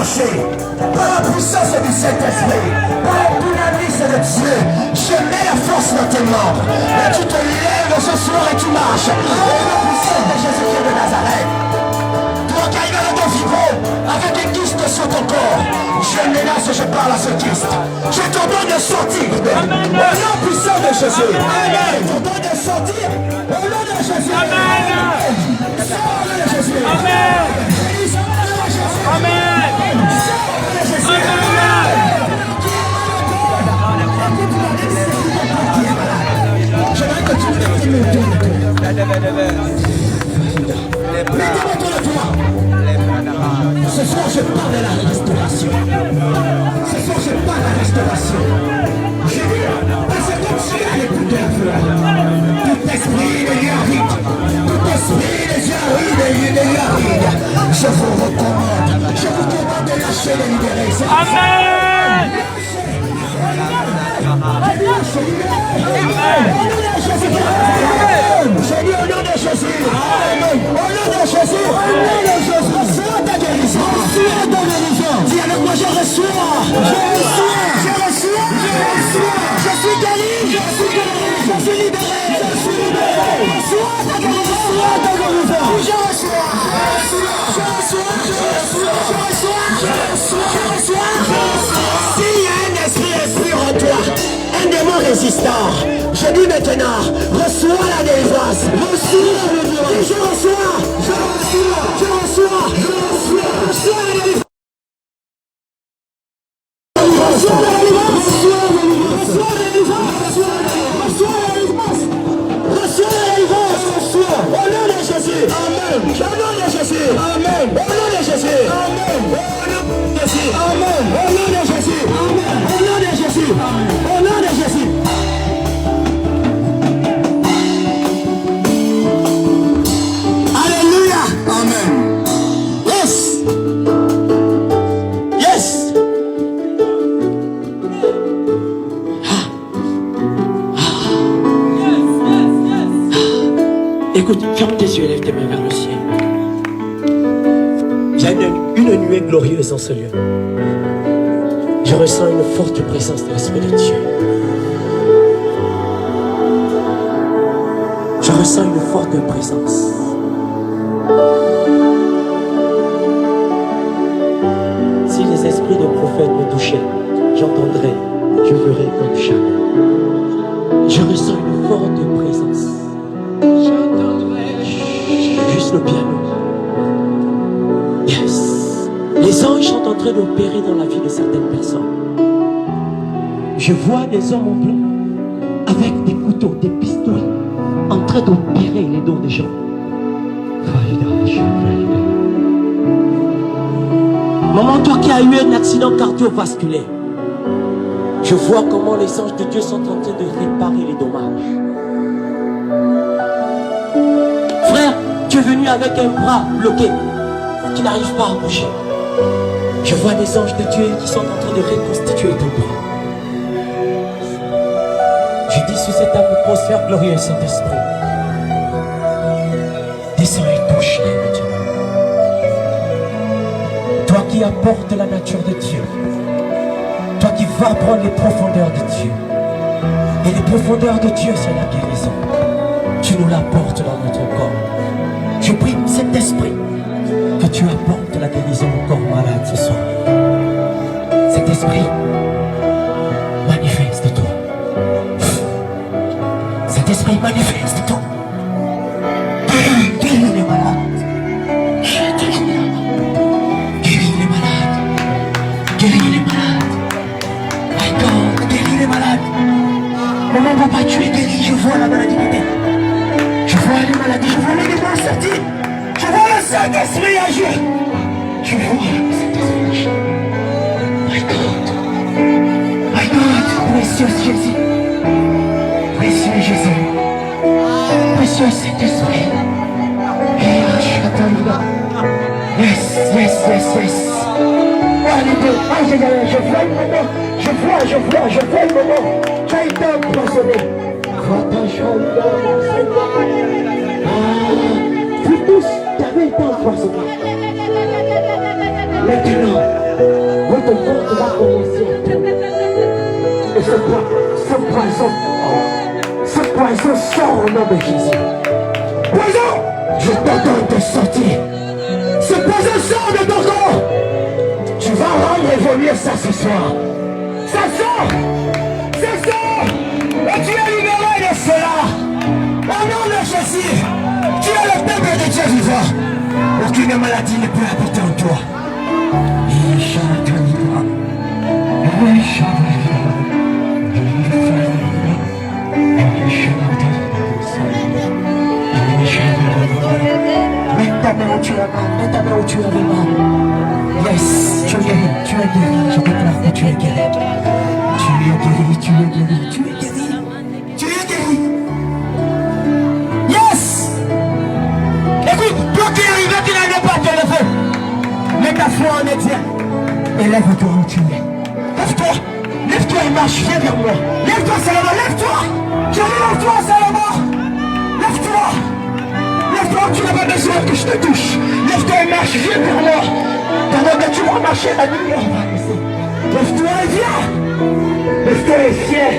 déclenché par la puissance du Saint-Esprit, par la dynamisme de Dieu. Je mets la force dans tes membres. Et tu te lèves ce soir et tu marches. Et la puissance de Jésus-Christ de Nazareth. Toi qui arrives dans ton vibro avec des kystes sur ton corps, je menace, je parle à ce kyste. Je t'ordonne de sortir. Au nom puissant de Jésus. Amen. Je t'ordonne de sortir. Au nom de Jésus. Amen. Sors au nom de Jésus. Amen. Amen. J'aimerais que tu me ce soir je parle de la restauration. Ce soir je parle de la restauration. Je dis, parce que tu as l'écouteur, tout esprit de Yahweh, tout esprit de Yahweh, je vous recommande, je vous demande de lâcher et de libérer. Amen. Je dis au nom de Jésus. Au nom de Jésus. Au nom de Jésus. Reçois ta guérison. Reçois ta guérison. Dis avec moi, je reçois. Je reçois. Je reçois. Je reçois. Je suis guéri. Je suis guéri. Je suis libéré. Je suis libéré. Reçois ta guérison. Reçois ta guérison. Je reçois. Je reçois. Je reçois. Je reçois. Je reçois. Je reçois. Je reçois. S'il y a un esprit en toi, un démon résistant, je dis maintenant, reçois la délivrance. Reçois la délivrance. Je reçois. Je reçois. Je reçois. Je reçois. Reçois la délivrance. Reçois la délivrance. Reçois la délivrance. Reçois la délivrance. Reçois la délivrance. Reçois. Au nom de Jésus. Amen. Au nom de Jésus. Amen. Au nom de Jésus. Amen. Au nom de Jésus. Amen. Au nom de Jésus. Amen. Au nom de Jésus. Au nom de Jésus. Alléluia. Amen. Yes. Yes. Écoute, ferme tes yeux et lève tes mains vers le ciel. Il y a une nuée glorieuse en ce lieu. Je ressens une forte présence de l'Esprit de Dieu. Je ressens une forte présence. Si les esprits de prophètes me touchaient, j'entendrais, je verrais comme jamais. Je ressens une forte présence. Juste le piano. Yes. Les anges sont en train d'opérer dans la vie de certaines personnes. Je vois des hommes en blanc avec des couteaux, des pistolets, en train d'opérer les dons des gens. Maman, toi qui as eu un accident cardiovasculaire, je vois comment les anges de Dieu sont en train de réparer les dommages. Frère, tu es venu avec un bras bloqué qui n'arrive pas à bouger. Je vois des anges de Dieu qui sont en train de reconstituer ton bras. Je dis sur cette atmosphère glorieuse, Saint-Esprit, descends et touche maintenant. Toi qui apportes la nature de Dieu, toi qui vas prendre les profondeurs de Dieu, et les profondeurs de Dieu, c'est la guérison. Tu nous l'apportes dans notre corps. Je prie, Saint-Esprit, que tu apportes la guérison au corps malade ce soir. Cet esprit, manifeste-toi. Cet esprit, manifeste-toi. Guéris les malades. Guéris les malades. Guéris les malades. My God, guéris les malades. Maman, papa, tu es guéri. Je vois la maladie. Je vois les maladies. Je vois les démons sortir. Je vois le Saint-Esprit agir. Je vois le Saint-Esprit agir. My God. My God. Précieux Jésus. Précieux Jésus. Précieux Saint-Esprit. Yes, yes, yes, yes. Je vois le moment. Je vois le moment. Tu as été empoisonné. Vous tous, tu avais été empoisonné. Maintenant, votre compte va commencer. Et ce poison sort au nom de Jésus. Poison, je t'ordonne de sortir. Ce poison sort de ton corps. Tu vas rendre évoluer ça ce soir. Ça sort. Ça sort. Et tu es libéré de cela. Au nom de Jésus, tu es le peuple de Dieu vivant. Aucune maladie ne peut habiter en toi. Mets ta main où tu as mal, mets ta main où tu avais mal. Yes, tu es guéri, je déclare que tu es guéri. Tu es guéri, tu es guéri, tu es guéri. Tu es guéri. Yes. Écoute, toi qui arrives, qui n'arrives pas à te lever, mets ta foi en Étienne. Et lève-toi où tu es. Lève-toi. Lève-toi et marche, viens vers moi. Lève-toi, Salomon, lève-toi. Je dis lève-toi, Salomon. Lève-toi. Lève-toi, tu n'as pas besoin que je te touche. Lève-toi et marche, viens vers moi. Pendant que tu vas marcher, la lumière va rester. Lève-toi et viens. Lève-toi et viens.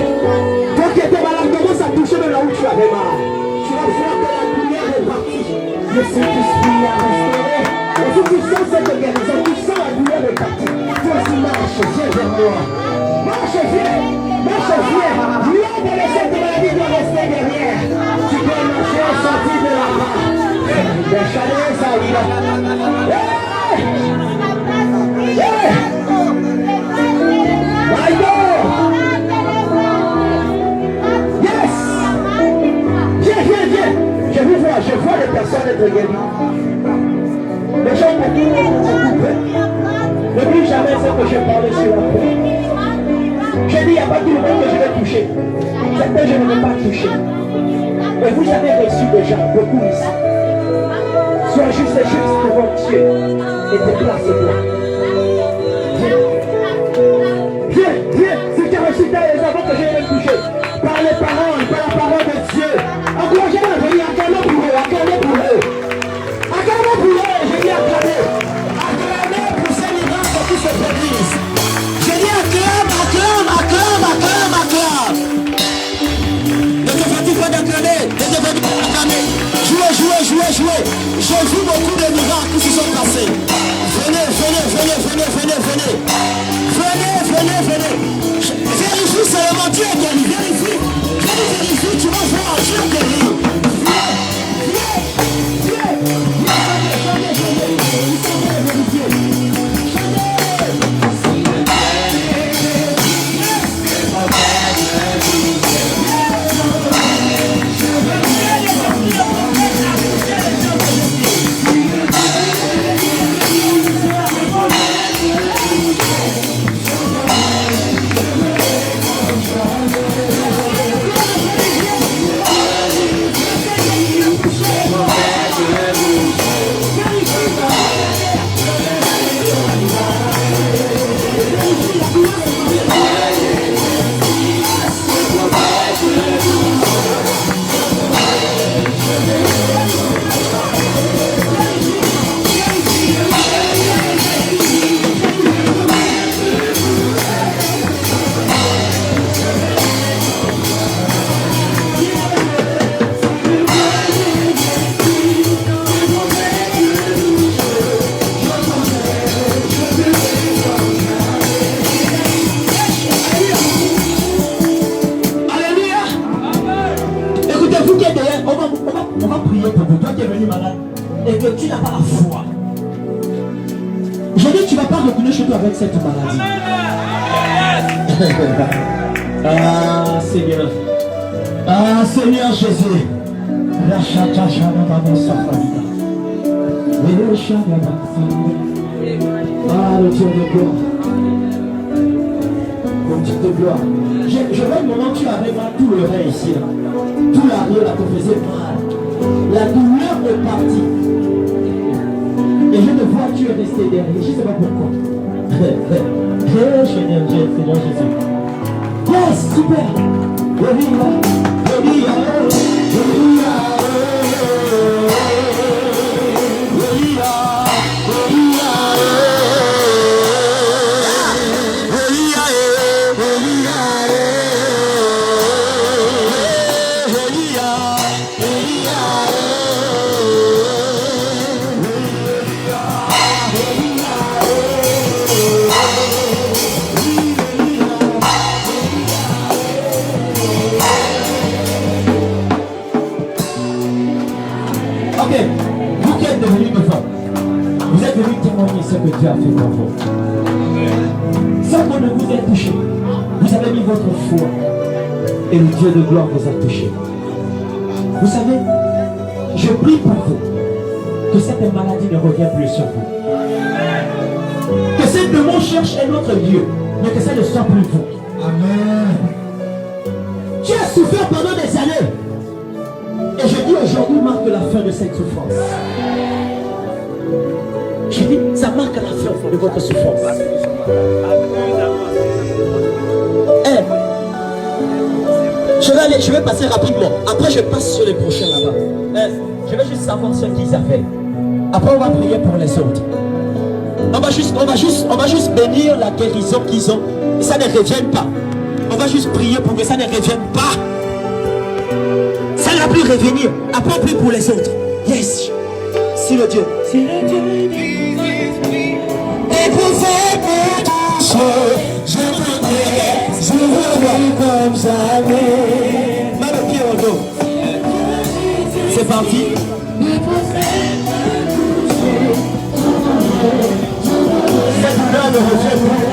Toi qui étais malade, commence à toucher de là où tu avais mal. Tu vas voir que la lumière est partie. Le Saint-Esprit a restauré. Et si tu sens cette guérison, tu sens la lumière est partie. Toi aussi marche, viens vers moi. Marche, viens. Marche, viens. Rien de laisser de maladie doit rester derrière. Tu peux marcher et sortir de là-bas. Des chaleurs, ça y va. Hey! My God! Yes! Viens, viens, viens! Je vois les personnes être guéries. Les gens me coupent. Ne plus jamais ce que je parlais sur la croix. J'ai dit, il n'y a pas tout le monde que je vais toucher. Certains, je ne vais pas toucher. Mais vous avez reçu déjà beaucoup ici. Sois juste devant Dieu et te place-toi. Viens, viens, si tu as reçu les avant que je vais toucher. Par les paroles, par la parole de Dieu. Encouragez-les à venir, acclamez pour eux, acclamez pour eux. Acclamez pour eux, je dis acclamez. Acclamez pour ces miracles qui se produisent. Je dis acclame, acclame, acclame, acclame, acclame. Ne te fatigue pas d'acclamer, ne te fatigue pas d'acclamer. Jouez, jouez, jouez, jouez. J'ai vu beaucoup de miracles qui se sont passés. Venez, venez, venez, venez, venez, venez. Venez, venez, venez. Vérifie seulement, Dieu est guéri. Vérifie. Vérifie, tu vas voir, Dieu est guéri. Viens, viens, viens. Venez, venez, avec cette maladie. Ah Seigneur. Ah Seigneur Jésus. Ah le Dieu de gloire. Le Dieu de gloire. Je vois le moment où tu avais mal tout le rein ici. Là. Tout l'arrière là te faisait mal. La douleur est partie. Et je te vois, tu es resté derrière. Je ne sais pas pourquoi. Seigneur Jésus. Yes, super. êtes venu témoigner ce que Dieu a fait pour vous. Sans qu'on ne vous ait touché, vous avez mis votre foi et le Dieu de gloire vous a touché. Vous savez, je prie pour vous que cette maladie ne revienne plus sur vous. Que ces démons cherchent un autre Dieu, mais que ça ne soit plus vous. Amen. Tu as souffert pendant des années. Et je dis aujourd'hui marque la fin de cette souffrance. Je dis, ça marque la fin de votre souffrance. Je vais passer rapidement. Après, je passe sur les prochains là-bas. Je vais juste savoir ce qu'ils avaient. Après, on va prier pour les autres. On va juste bénir la guérison qu'ils ont. Et ça ne revienne pas. On va juste prier pour que ça ne revienne pas. Ça ne va plus revenir. Après, on prie pour les autres. Yes. Si le Dieu. Si le Dieu. Éprouvé pour toucher, je veux voir comme jamais. Mets le pied au dos. C'est parti. Cette douleur ne revient plus.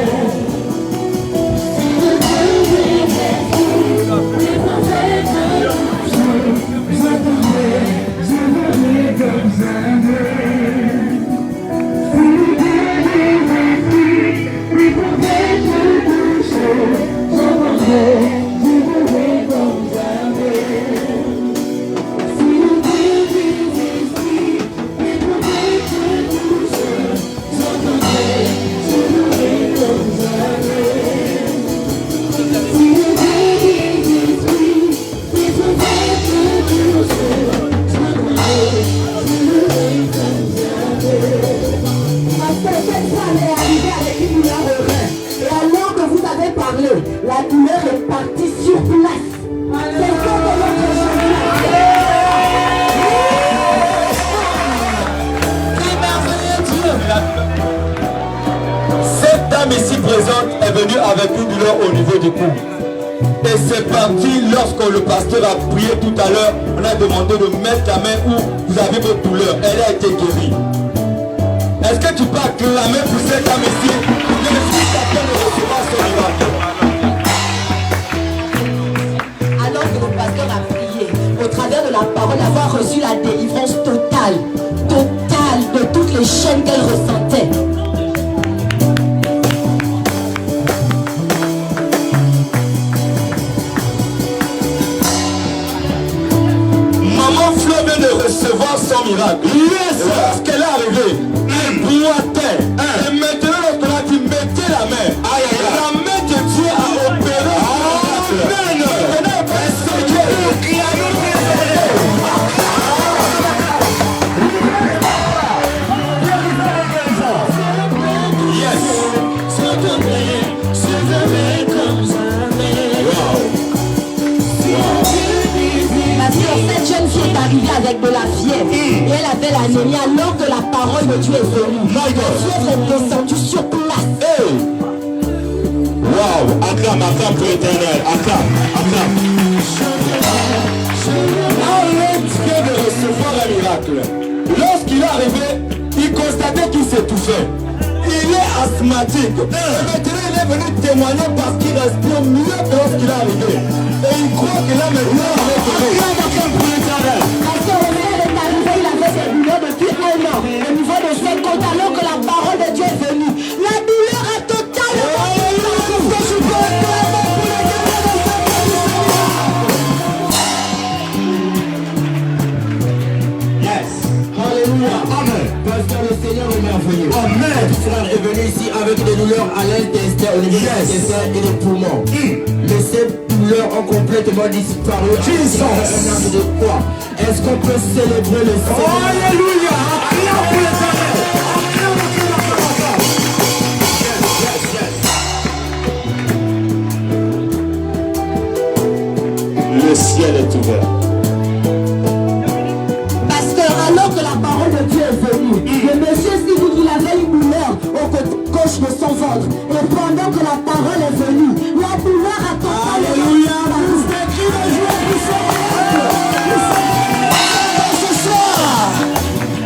La douleur est partie sur place. C'est comme notre Cette dame ici présente est venue avec une douleur au niveau du cou. Et c'est parti lorsque le pasteur a prié tout à l'heure. On a demandé de mettre la main où vous avez votre douleur. Elle a été guérie. Est-ce que tu peux acclamer pour cette dame ici? Que le Fils t'appelle de recevoir son miracle. Alors que le pasteur a prié, au travers de la parole, avoir reçu la délivrance totale de toutes les chaînes qu'elle ressentait. Maman Flo vient de recevoir son miracle. Lorsqu'elle est arrivée, elle boitait. Et maintenant, lorsqu'on a dit mettez la main, la main de Dieu a opéré. Amen. Cette jeune fille est arrivée avec de la fièvre et elle avait l'anémie alors que la parole de Dieu est venue. La fièvre est descendue sur place. Waouh, acclame pour l'éternel, acclame. Arrête de recevoir un miracle. Lorsqu'il est arrivé, il constatait qu'il s'étouffait. Il est asthmatique. Et maintenant, il est venu témoigner parce qu'il respire mieux que lorsqu'il est arrivé. Et il croit que là maintenant, il est guéri. Parce que Roméo est arrivé, il avait des douleurs depuis 1 an. Au niveau de ses côtes, alors que la parole de Dieu est venue. La douleur a totalement Amen. Frère est venu ici avec des douleurs à l'intestin, au niveau de l'intestin et des poumons. Mais ces douleurs ont complètement disparu. Est-ce qu'on peut célébrer le Seigneur? Alléluia. Le ciel est ouvert. alors que la parole de Dieu est venue, le monsieur s'est dit qu'il avait une douleur au côté gauche de son ventre. Et pendant que la parole est venue, la douleur a totalement... Alléluia! C'est qui le jour du ce soir?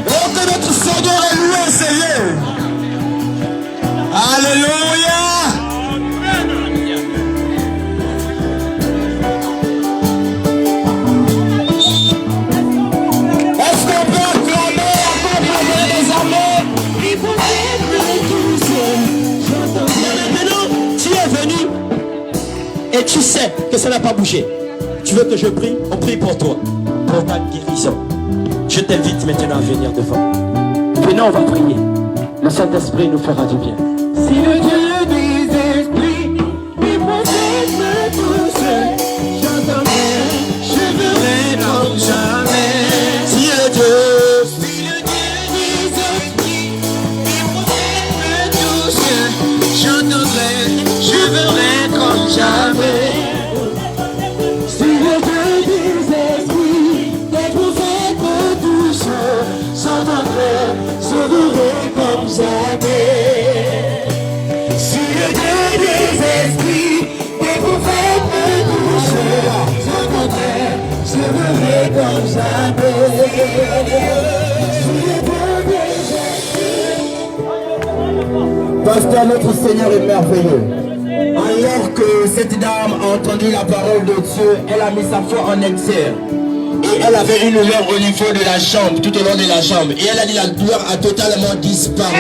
Oh, que notre Seigneur est loué, Seigneur! tu sais que ça n'a pas bougé. Tu veux que je prie? On prie pour toi, pour ta guérison. Je t'invite maintenant à venir devant. Venons, on va prier. Le Saint-Esprit nous fera du bien. Si le Dieu des esprits, mes prophètes me touchent, j'entendrai, je verrai comme jamais. Si le Dieu des esprits, mes prophètes me touchent, j'entendrai, je verrai comme jamais. Si le Dieu des esprits, mes prophètes me touchent, j'entendrai, je verrai comme jamais. Si le Dieu des esprits, des prophètes me touchent, j'entendrai, je verrai comme jamais. Si le Dieu des esprits. Pasteur, notre Seigneur est merveilleux. Alors que cette dame a entendu la parole de Dieu, elle a mis sa foi en exergue. Et elle avait une douleur au niveau de la jambe, tout au long de la jambe. Et elle a dit la douleur a totalement disparu.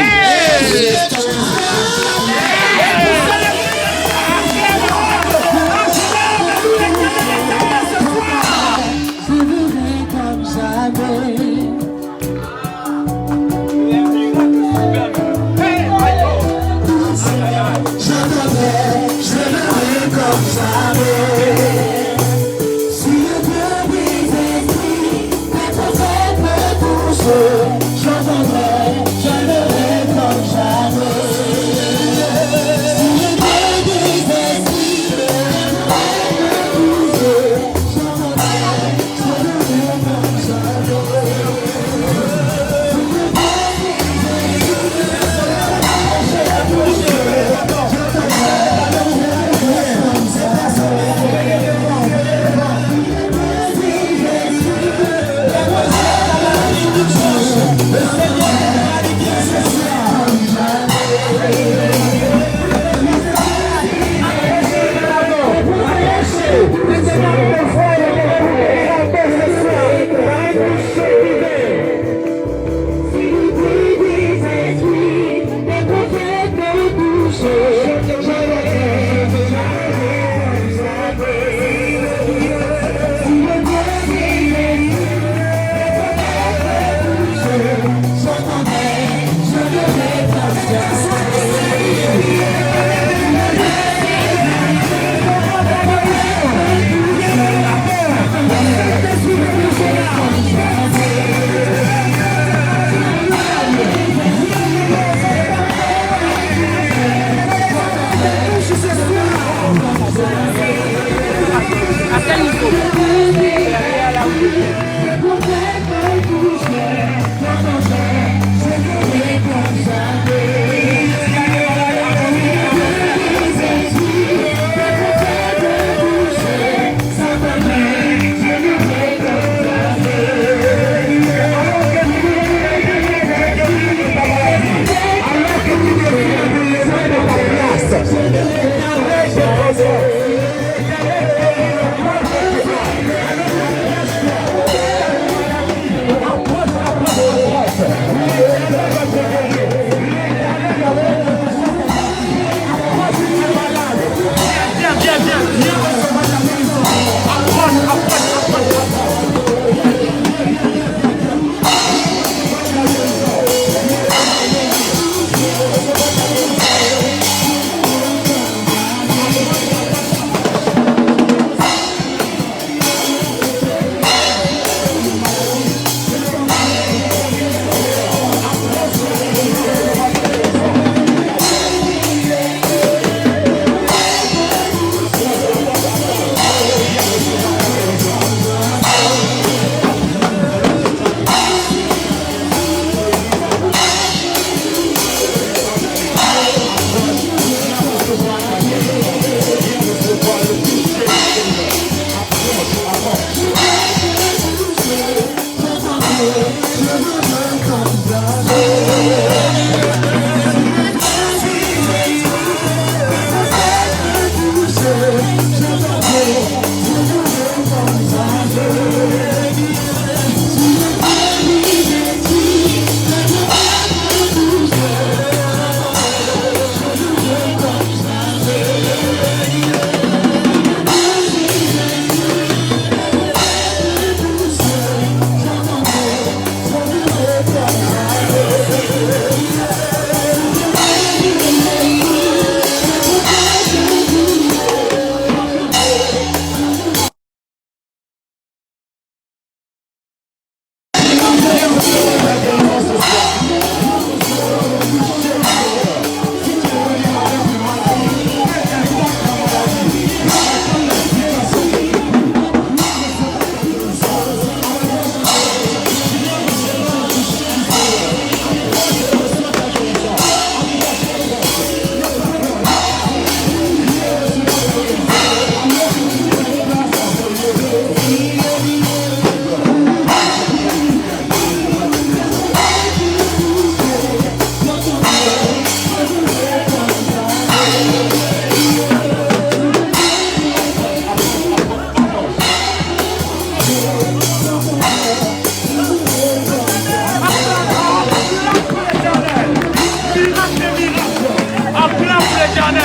l'Éternel.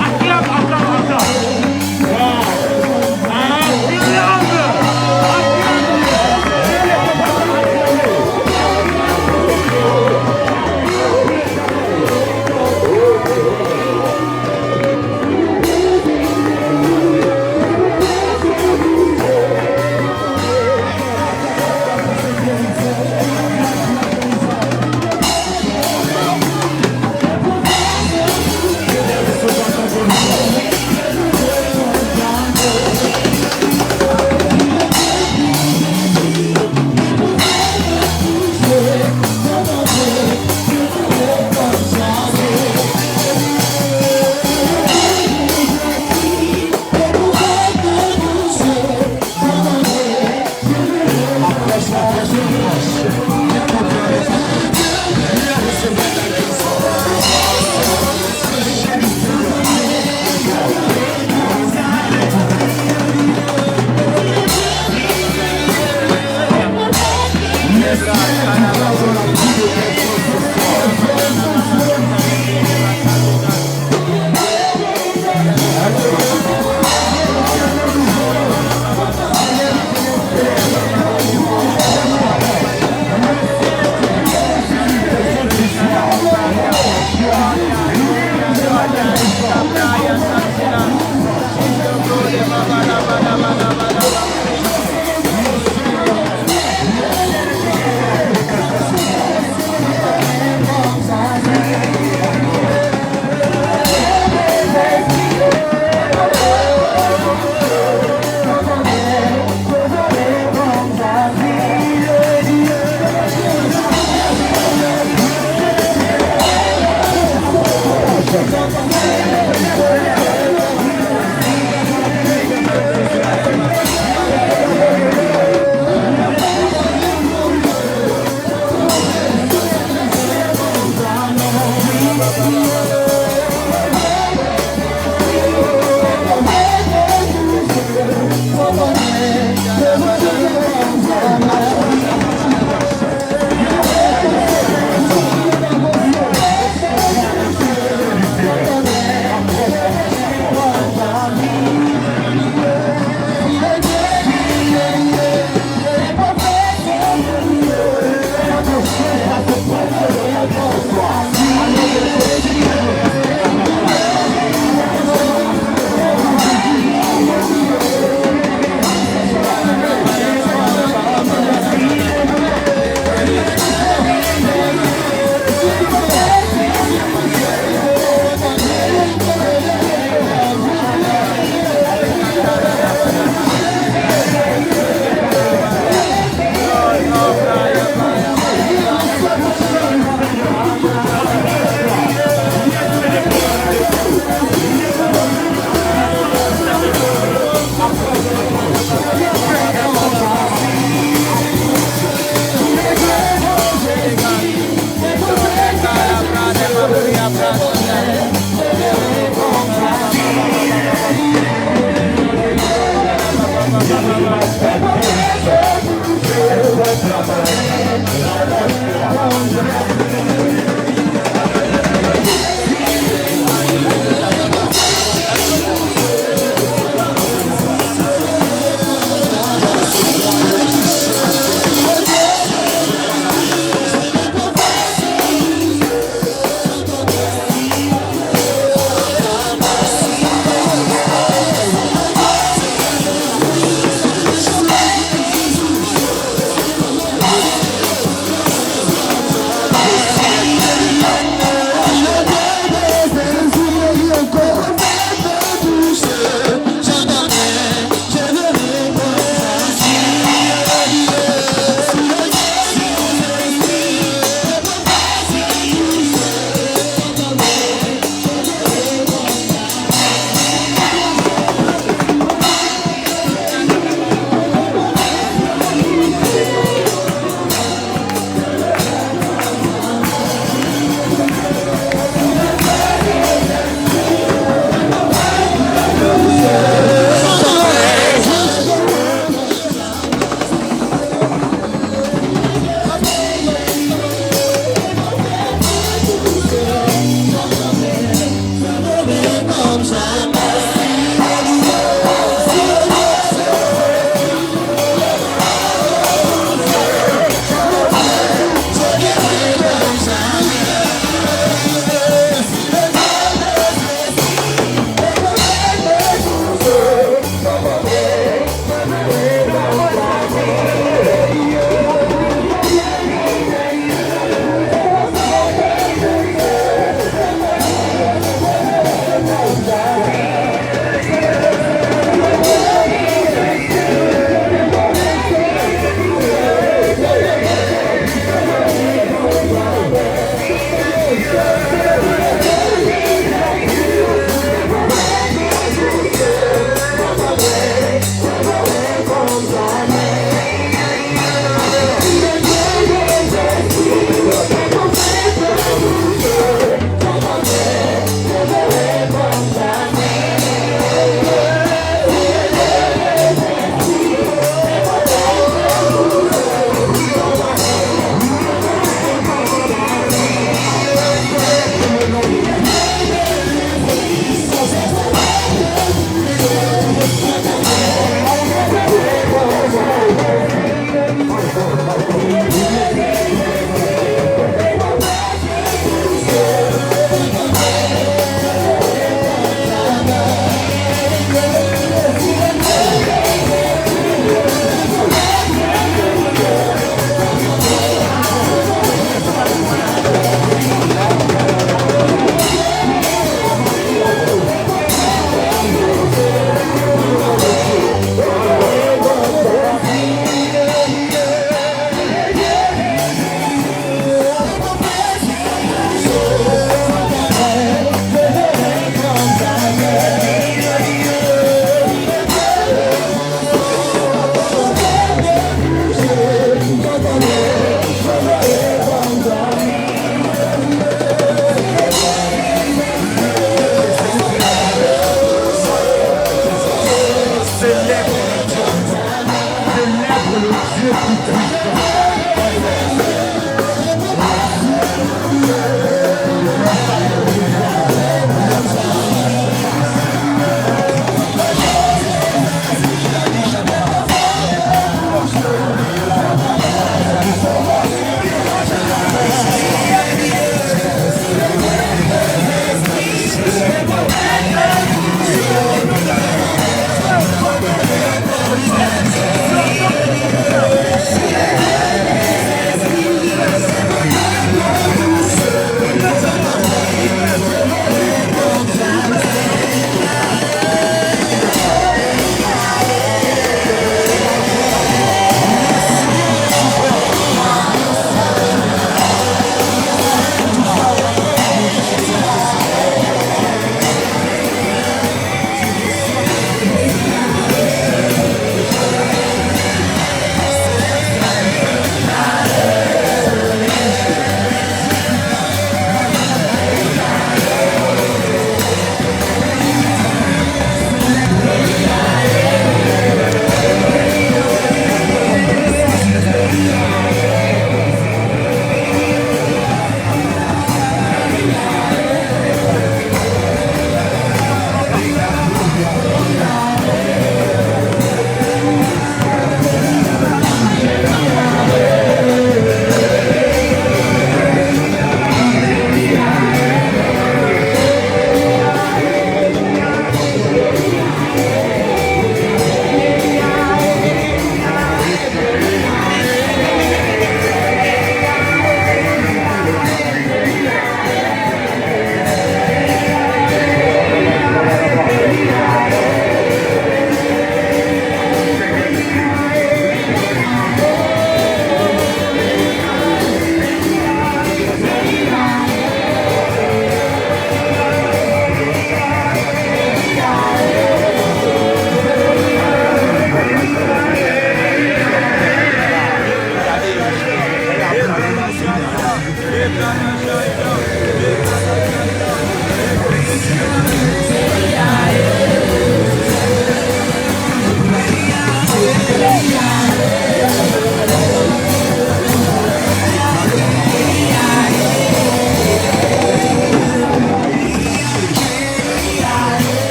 Acclame, acclame, acclame. Wow. Thank you.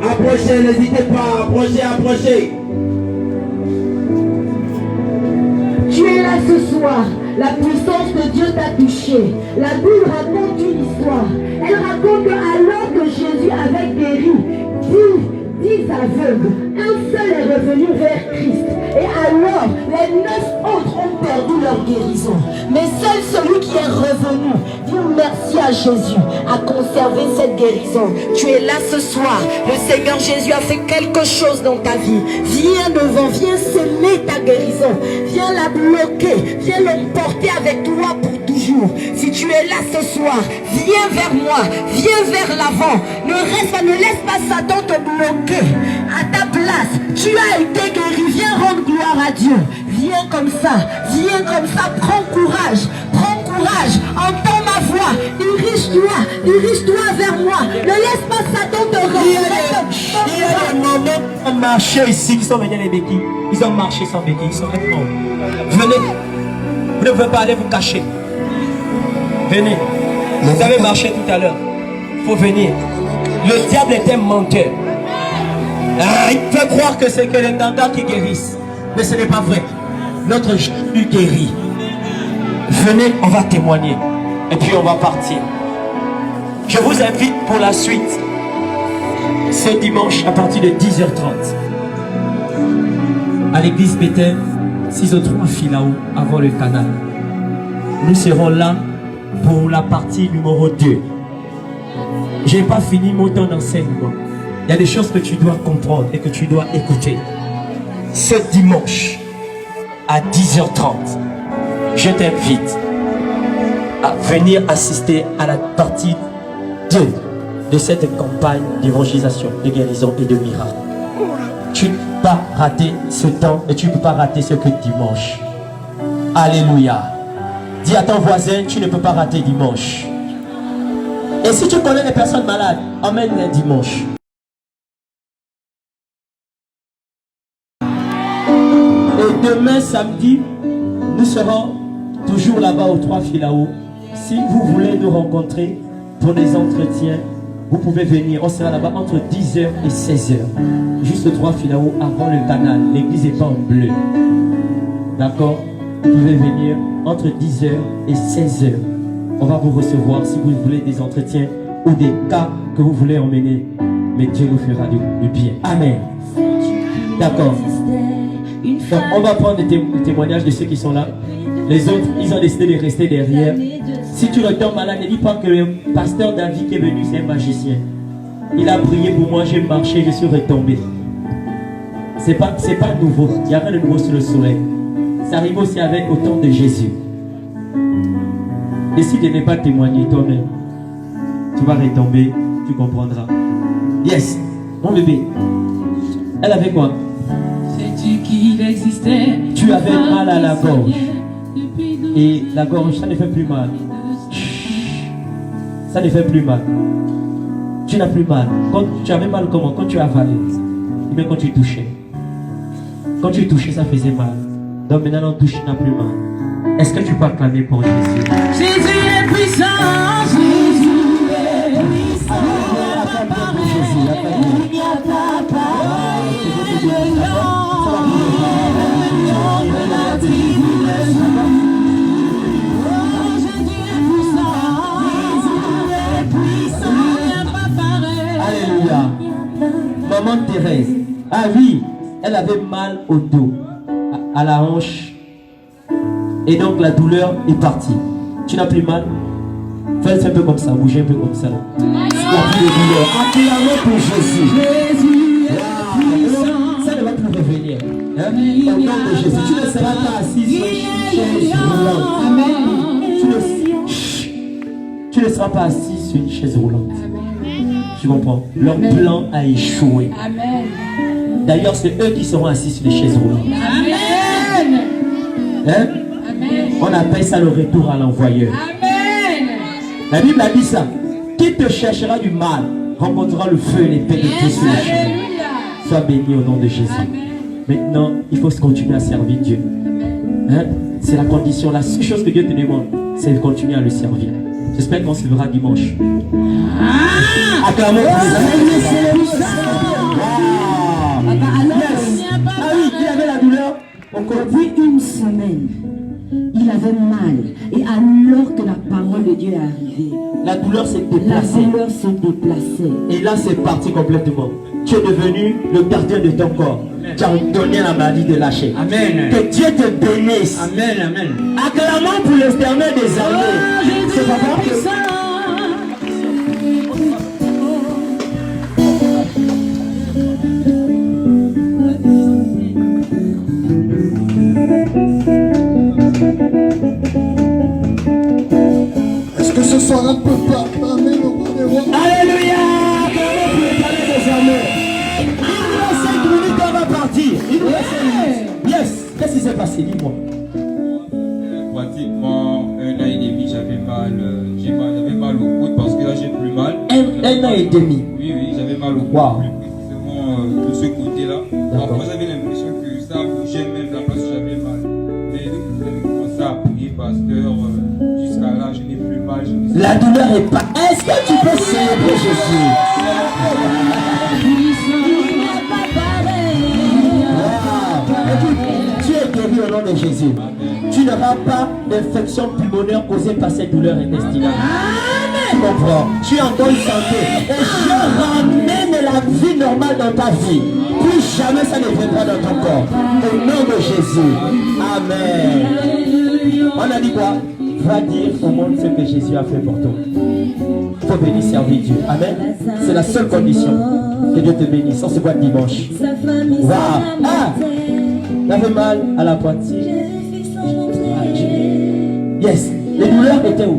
Approchez, n'hésitez pas, approchez. Tu es là ce soir. La puissance de Dieu t'a touché. La Bible raconte une histoire. Elle raconte que alors que Jésus avait guéri 10 aveugles, un seul est revenu vers Christ. Et alors, les 9 autres ont perdu leur guérison. Mais seul celui qui est revenu, dire merci à Jésus, a conservé cette guérison. Tu es là ce soir. Le Seigneur Jésus a fait quelque chose dans ta vie. Viens devant, viens sceller ta guérison. Viens la bloquer, viens l'emporter avec toi pour toujours. Si tu es là ce soir, viens vers moi, viens vers l'avant. Ne laisse pas Satan te bloquer. À ta place, tu as été guéri. Viens rendre gloire à Dieu. Viens comme ça, prends courage, entends ma voix, dirige-toi vers moi. Ne laisse pas Satan te rendre. Il y a des moments qui ont marché ici, qui sont venus les béquilles. Ils ont marché sans béquilles, ils sont maintenant. Venez, vous ne pouvez pas aller vous cacher. Venez, vous avez marché tout à l'heure. Il faut venir. Le diable est un menteur. Il fait croire que c'est que les tentants qui guérissent. Mais ce n'est pas vrai. Notre Jésus guérit. Venez, on va témoigner. Et puis on va partir. Je vous invite pour la suite. Ce dimanche à partir de 10h30. À l'église Bethel, 603 Filao, avant le canal. Nous serons là pour la partie numéro 2. Je n'ai pas fini mon temps d'enseignement. Il y a des choses que tu dois comprendre et que tu dois écouter. Ce dimanche, à 10h30, je t'invite à venir assister à la partie 2 de cette campagne d'évangélisation, de guérison et de miracles. Tu ne peux pas rater ce temps et tu ne peux pas rater ce que dimanche. Alléluia. Dis à ton voisin, tu ne peux pas rater dimanche. Et si tu connais des personnes malades, emmène-les dimanche. Et demain samedi, nous serons toujours là-bas aux 3 Filao. Si vous voulez nous rencontrer pour des entretiens, vous pouvez venir. On sera là-bas entre 10h et 16h. Juste 3 Filao avant le canal. L'église n'est pas en bleu. D'accord? Vous pouvez venir entre 10h et 16h. On va vous recevoir si vous voulez des entretiens ou des cas que vous voulez emmener. Mais Dieu nous fera du bien. Amen. D'accord. Donc, on va prendre des témoignages de ceux qui sont là. Les autres, ils ont décidé de rester derrière. Si tu retombes malade, ne dis pas que le pasteur David qui est venu, c'est un magicien. Il a prié pour moi, j'ai marché, je suis retombé. C'est pas nouveau. Il y a rien de nouveau sur le soleil. Ça arrive aussi avec au temps de Jésus. Décide de ne pas témoigner toi-même. Tu vas retomber, tu comprendras. Yes, mon bébé. Elle avait quoi? Qu'il existait. Tu avais mal à la gorge. Et la gorge, ça ne fait plus mal. Ça ne fait plus mal. Tu n'as plus mal. Quand tu avais mal comment? Quand tu avalais. Et bien quand tu touchais. Quand tu touchais, ça faisait mal. Donc maintenant, on touche, tu n'as plus mal. Est-ce que tu peux acclamer pour Jésus? Jésus est puissant. Jésus est puissant. Il n'y a pas pareil de l'homme. Alléluia. Maman Thérèse. Ah oui, elle avait mal au dos, à la hanche. Et donc la douleur est partie. Tu n'as plus mal? Faites un peu comme ça, bougez un peu comme ça. Il n'y a plus de douleur. Acclamons pour Jésus. Ça ne va plus revenir. Hein? Au nom de Jésus, tu ne seras pas assis sur une chaise roulante. Tu ne seras pas assis sur une chaise roulante. Tu comprends? Leur plan a échoué. D'ailleurs, c'est eux qui seront assis sur les chaises roulantes. Hein? On appelle ça le retour à l'envoyeur. La Bible a dit ça. Qui te cherchera du mal rencontrera le feu et l'épée de Dieu sur le chemin. Sois béni au nom de Jésus. Maintenant, il faut continuer à servir Dieu. Hein? C'est la condition. La seule chose que Dieu te demande, c'est de continuer à le servir. J'espère qu'on se verra dimanche. Acclamons pour les amis. Ah oui, il avait la douleur. Depuis une semaine, il avait mal. Et alors que la parole de Dieu est arrivée, la douleur s'est la déplacée. douleur s'est déplacée. Et là, c'est parti complètement. Tu es devenu le gardien de ton corps. Tu as donné la maladie de lâcher. Amen. Que Dieu te bénisse. Amen, amen. Acclamons pour l'Éternel des armées. C'est pas vrai que ça. Est-ce que ce soir on peut pas acclamer le roi des rois? Alléluia. Acclamons pour l'Éternel des armées. Il nous reste 5 minutes, on va partir. Il nous reste 5 minutes. Yes. Qu'est-ce qui s'est passé? Dis-moi. Pratiquement 1 an et demi, j'avais mal au coude parce que là j'ai plus mal. Un an et demi. Oui, j'avais mal au coude. Wow. Plus précisément de ce côté-là. Après j'avais l'impression que ça bougeait même la place où j'avais mal. Mais dès que vous avez commencé à prier, pasteur, jusqu'à là je n'ai plus mal. La douleur est pas. Est-ce que tu peux célébrer Jésus? Tu es guéri au nom de Jésus. Tu n'auras pas d'infection pulmonaire causée par cette douleur intestinale. Tu comprends? Tu es en bonne santé. Et je ramène la vie normale dans ta vie. Plus jamais ça ne viendra dans ton corps. Au nom de Jésus. Amen. On a dit quoi? Va dire au monde ce que Jésus a fait pour toi. Il faut bénir, servir Dieu. Amen. C'est la seule condition. Que Dieu te bénisse. On se voit dimanche. Waouh. Ah! T'avais mal à la poitrine. Yes. Les douleurs étaient où?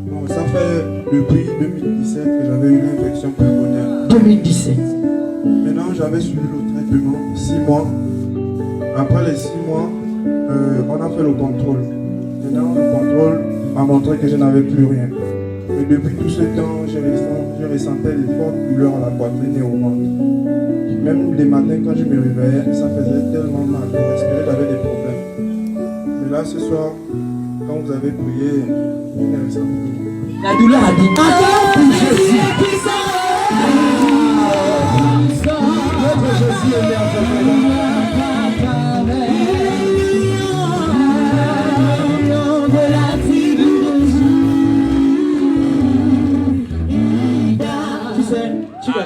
Bon, ça fait depuis 2017 que j'avais eu une infection pulmonaire. 2017. Maintenant, j'avais suivi le traitement 6 mois. Après les 6 mois, on a fait le contrôle. Maintenant, le contrôle a montré que je n'avais plus rien. Et depuis tout ce temps, je ressentais des fortes douleurs à la poitrine et au ventre. Même les matins, quand je me réveillais, ça faisait tellement mal. Parce que j'avais des problèmes. Mais là, ce soir, quand vous avez prié, je n'ai ressenti plus. La douleur a dit acclamons pour Jésus. Notre Jésus est merveilleux.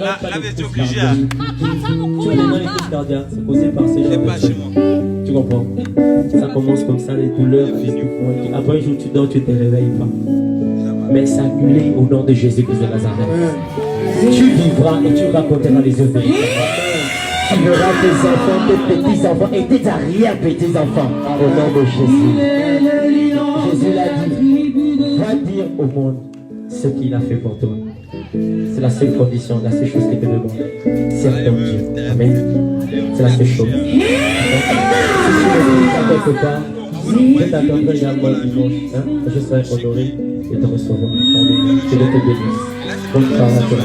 Là, vous êtes obligé. Tu es dans les crises cardiaques, c'est causé par ces gens. Tu comprends? Ça commence comme ça, les douleurs. Après un jour, tu dors, tu ne te réveilles pas. Mais c'est annulé au nom de Jésus-Christ de Nazareth. Tu vivras et tu raconteras les œuvres de Dieu. Tu verras tes enfants, tes petits-enfants et tes arrière-petits-enfants au nom de Jésus. Jésus l'a dit. Va dire au monde ce qu'il a fait pour toi. C'est la seule condition, la seule chose qu'il te demande. Serve ton Dieu. Amen. C'est la seule chose. Donc, si tu ne vis pas quelque part, je t'attendrai également dimanche. Hein? Je serai honoré de te recevoir. Amen. Que Dieu te bénisse. Bonne parole à toi.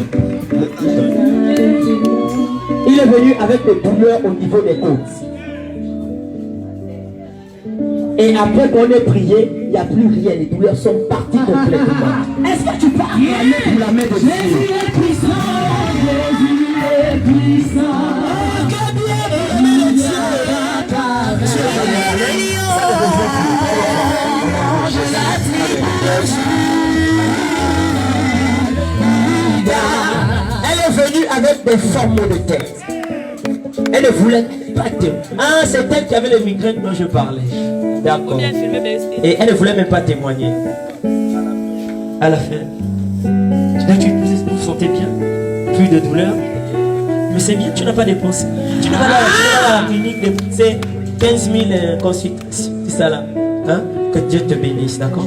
Il est venu avec des douleurs au niveau des côtes. Et après qu'on ait prié, il n'y a plus rien. Les douleurs sont parties complètement. Est-ce que tu peux acclamer pour la main de Dieu? Jésus est puissant. Jésus est puissant. Que bien est Dieu. Elle est venue avec des formes de tête. Elle ne voulait pas témoigner. Ah, c'est elle qui avait le migraine dont je parlais. D'accord. Et elle ne voulait même pas témoigner. À la fin, vous vous sentez bien? Plus de douleur? Mais c'est bien, tu n'as pas dépensé. Tu n'as pas à la clinique dépenser 15 000 consultations. C'est ça là. Hein? Que Dieu te bénisse, d'accord?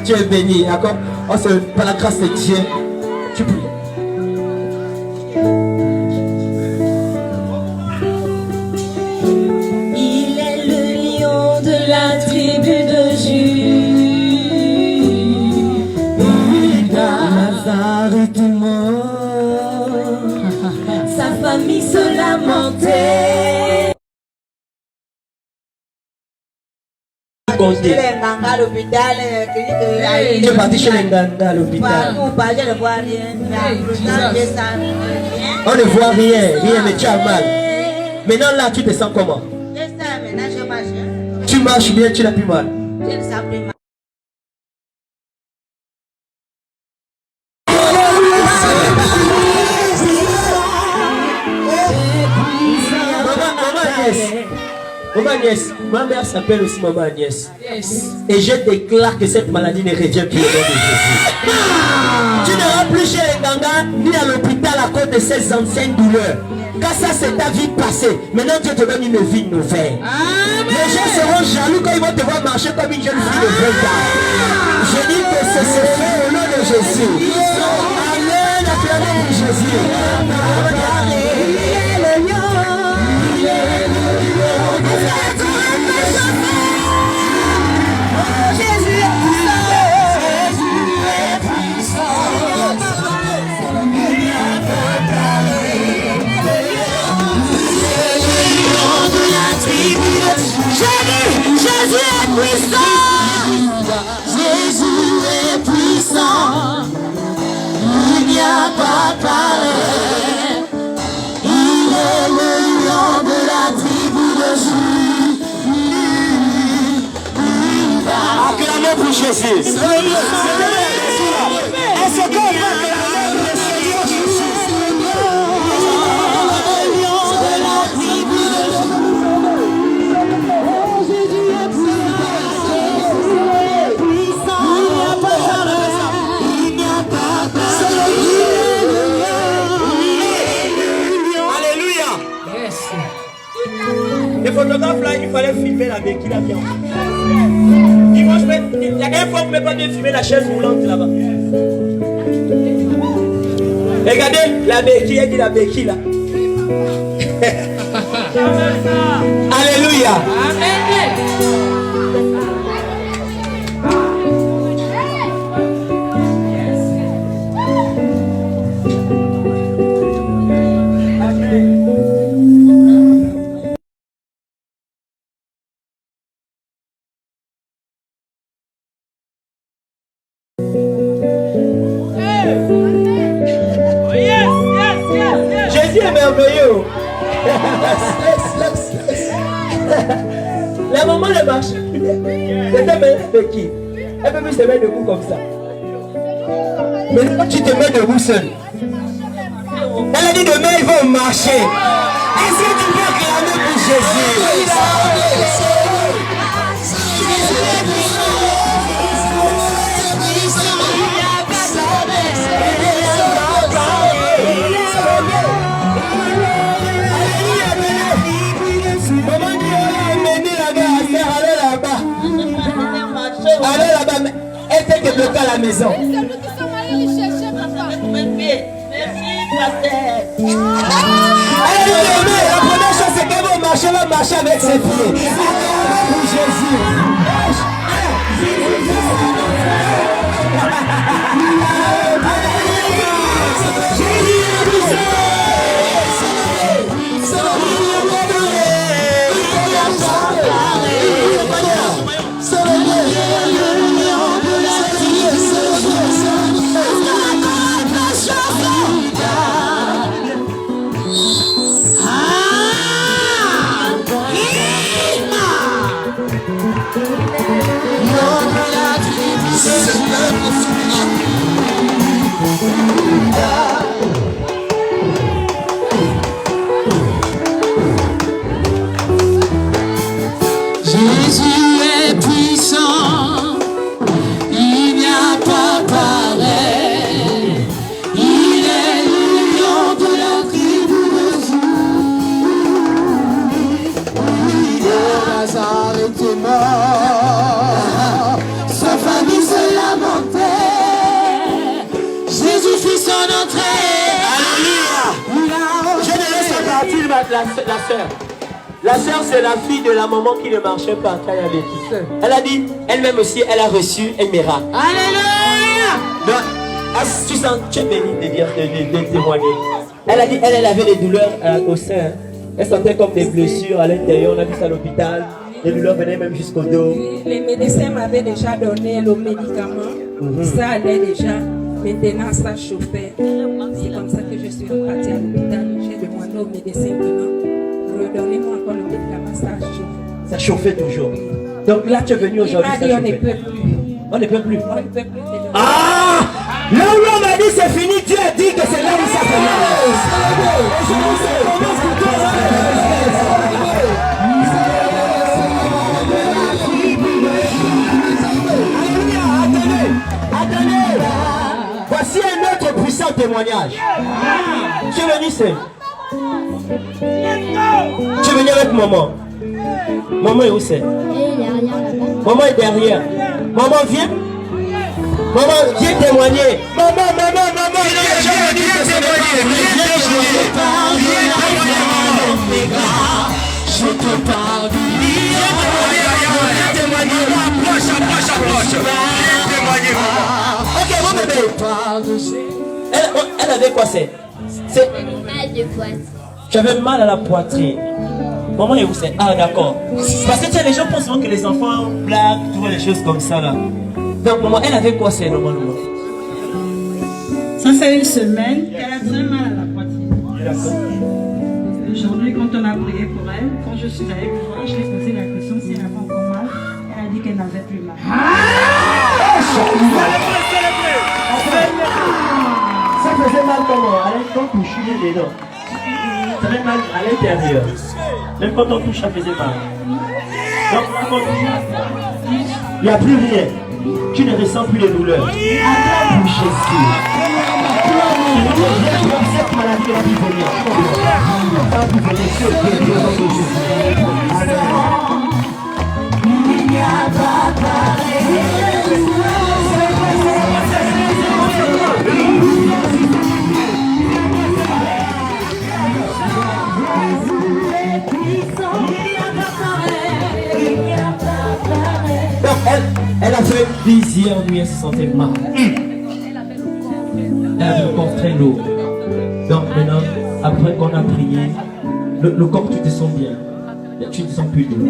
Tu es béni, d'accord? Oh, c'est par la grâce de Dieu. Tu pries. Il est le lion de la tribu de Judas. Lazare est mort. Sa famille se lamentait. Tu es parti chez les Nganga à l'hôpital. On ne voit rien, mais tu as mal. Maintenant là, tu te sens comment? Tu marches bien, tu n'as plus mal. Maman Agnès, ma mère s'appelle aussi Maman Agnès. Et je déclare que cette maladie ne revient plus au nom de Jésus. Tu n'auras plus chez les Nganga ni à l'hôpital à cause de ces anciennes douleurs. Car ça c'est ta vie passée. Maintenant Dieu te donne une vie nouvelle. Les gens seront jaloux quand ils vont te voir marcher comme une jeune fille de 20 ans. Je dis que ce serait fait au nom de Jésus. Amen, acclamez pour Jésus. Jésus est puissant. Jésus est puissant. Il n'y a pas pareil. Il est le lion de la tribu de Judas. Acclamez pour Jésus. Est-ce qu'on va les photographes là, il fallait filmer la béquille là bien. Dimanche, il y a quelques fois vous ne pouvez pas bien filmer la chaise roulante là-bas. Regardez la béquille, elle dit la béquille là. Alléluia. Amen. Jésus est merveilleux. La maman ne marche plus. C'était même qui? Elle peut plus se mettre debout comme ça. Mais quand tu te mets debout seul, elle a dit demain ils vont marcher. Est-ce que tu peux acclamer pour Jésus? Allez là-bas, elle fait que bloquer à la maison. La première chose c'est qu'elle va marcher avec ses pieds. Pour Jésus. était mort. Sa famille se lamentait. Jésus fit son entrée. Alléluia. Je ne laisse pas partir la sœur. La sœur, c'est la fille de la maman qui ne marchait pas quand elle avait vécu. Elle a dit, elle-même aussi, elle a reçu un miracle. Alléluia. Donc, tu sens, tu es béni de dire, de témoigner. Elle a dit, elle avait des douleurs au sein. Elle sentait comme des blessures à l'intérieur. On a vu ça à l'hôpital. Les douleurs venaient même jusqu'au dos. Les médecins m'avaient déjà donné le médicament. Ça allait déjà. Maintenant, ça chauffait. C'est comme ça que je suis repartie à l'hôpital. J'ai demandé au médecin maintenant, redonnez-moi encore le médicament, ça chauffe. Ça chauffait toujours. Donc là, tu es venu aujourd'hui. Il m'a dit, on ne peut plus. On ne peut plus. On ne peut plus. Ah! Là où l'homme a dit c'est fini, Dieu a dit que c'est là où ça commence. Attendez. Voici un autre puissant témoignage. Tu es venu seul. Tu es venu avec maman. Maman est où c'est? Maman est derrière. Maman vient. Maman, viens témoigner. Maman, viens témoigner. Je te parle du Ok, mon bébé. Elle avait quoi c'est? Mal de poitrine. J'avais mal à la poitrine. Maman est où c'est? Ah d'accord. Parce que tu sais, les gens pensent souvent que les enfants blaguent, tu vois les choses comme ça là. Donc maman, elle avait quoi c'est normalement? Ça fait une semaine qu'elle a très mal à la poitrine. Aujourd'hui, quand on a prié pour elle, quand je suis allée le voir, je lui ai posé la question si elle avait encore mal. Elle a dit qu'elle n'avait plus mal. Ça faisait mal comment? À l'instant où je suis dedans. Ça fait mal à l'intérieur. Même quand on touche, ça faisait mal. Donc quand on touche, il n'y a plus rien. Tu ne ressens plus de douleur. Acclame pour Jésus. Cette maladie va venir. Va venir sur le nom de Jésus. Il n'y a pas pareil. Donc elle a fait plusieurs nuits, elle se sentait mal. Elle avait le corps très lourd. Donc maintenant, après qu'on a prié, le corps tu te sens bien. Tu ne te sens plus lourd. Je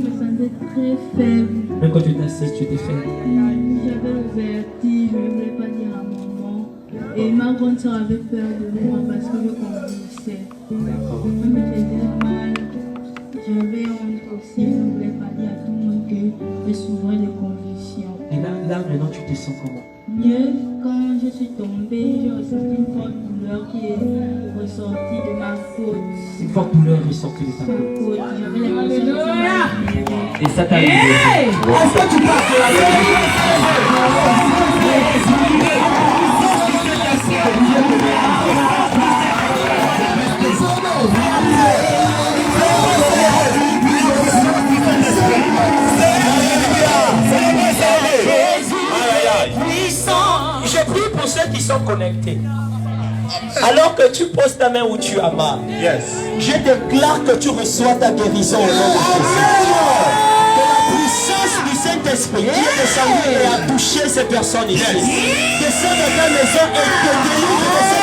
me sentais très faible. Même quand tu t'assises, tu t'es faible. J'avais le vertige, je ne voulais pas dire à maman. Et ma grande soeur avait peur de moi parce que je convulsais. Je me faisais mal. J'avais honte aussi, je ne voulais pas dire à tout le monde que je souffrais de convulsions. Et là maintenant, tu te sens comment? Mieux, quand je suis tombée, j'ai ressenti une forte douleur qui est ressortie de ma côte. Une forte douleur est sortie de ta côte. J'avais l'impression que Et ça t'a aidé. Est-ce que tu passes de la Je prie pour ceux qui sont connectés. Alors que tu poses ta main où tu as mal, je déclare que tu reçois ta guérison au nom de Jésus. Que la puissance du Saint-Esprit qui est descendu et a touché ces personnes ici. Que ça de ta maison est guérie de